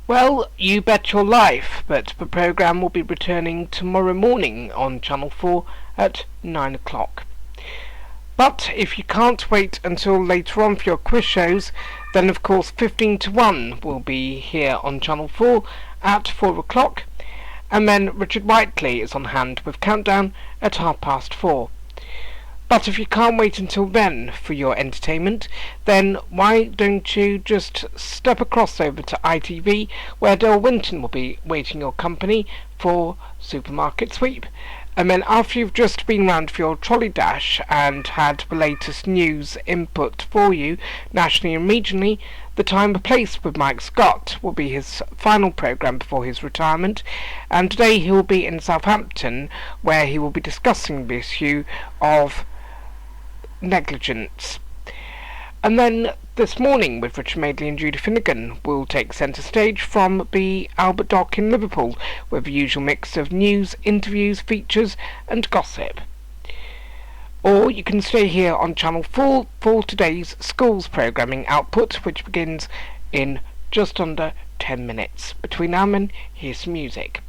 Well, you bet your life, but the programme will be returning tomorrow morning on Channel 4 at 9 o'clock. But if you can't wait until later on for your quiz shows, then of course 15 to 1 will be here on Channel 4 at 4 o'clock, and then Richard Whiteley is on hand with Countdown at 4:30. But if you can't wait until then for your entertainment, then why don't you just step across over to ITV, where Dale Winton will be waiting your company for Supermarket Sweep. And then after you've just been round for your trolley dash and had the latest news input for you, nationally and regionally, The Time and Place with Mike Scott will be his final programme before his retirement, and today he will be in Southampton, where he will be discussing the issue of negligence. And then this morning with Richard Madeley and Judy Finnegan will take centre stage from the Albert Dock in Liverpool with the usual mix of news, interviews, features and gossip. Or you can stay here on Channel 4 for today's schools programming output, which begins in just under 10 minutes. Between now and then, here's some music.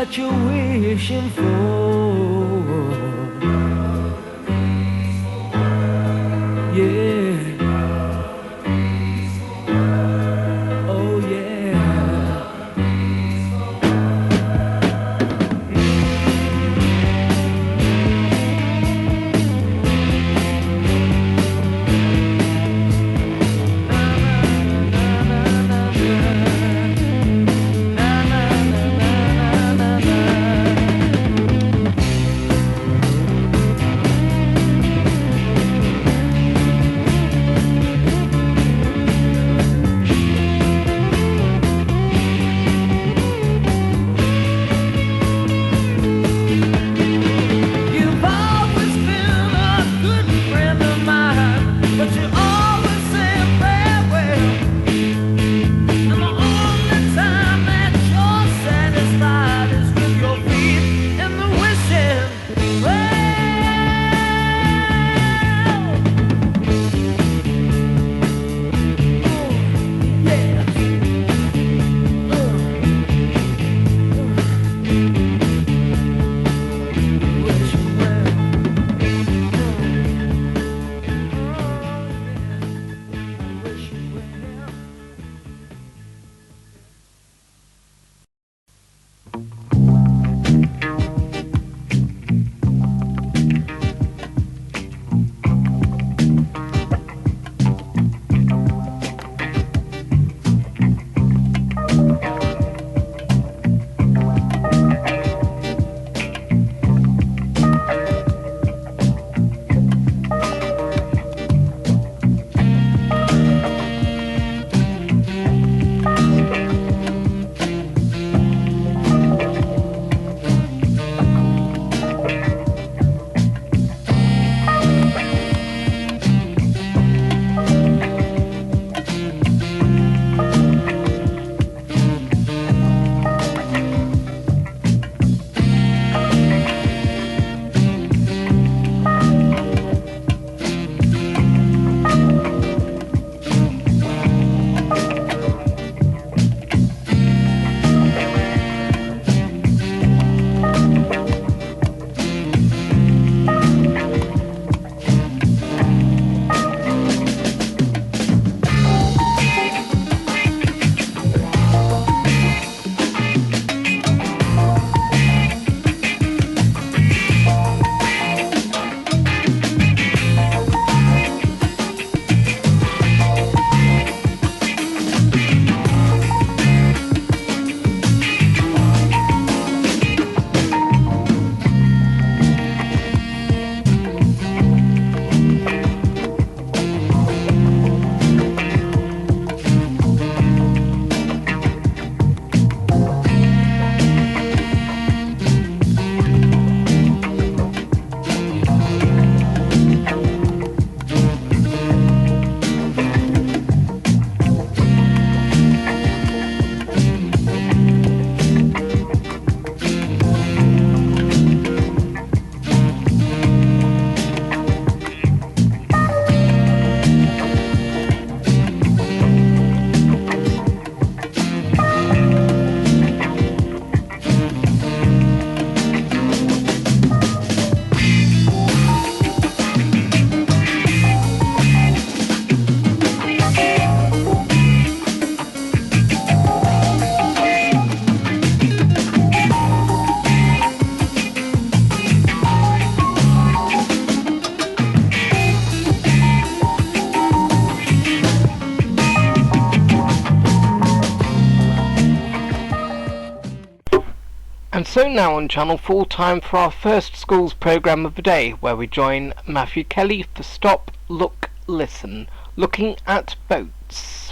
what you're wishing for. Yeah. Oh yeah. And so now on Channel 4, time for our first schools programme of the day, where we join Matthew Kelly for Stop, Look, Listen, looking at boats.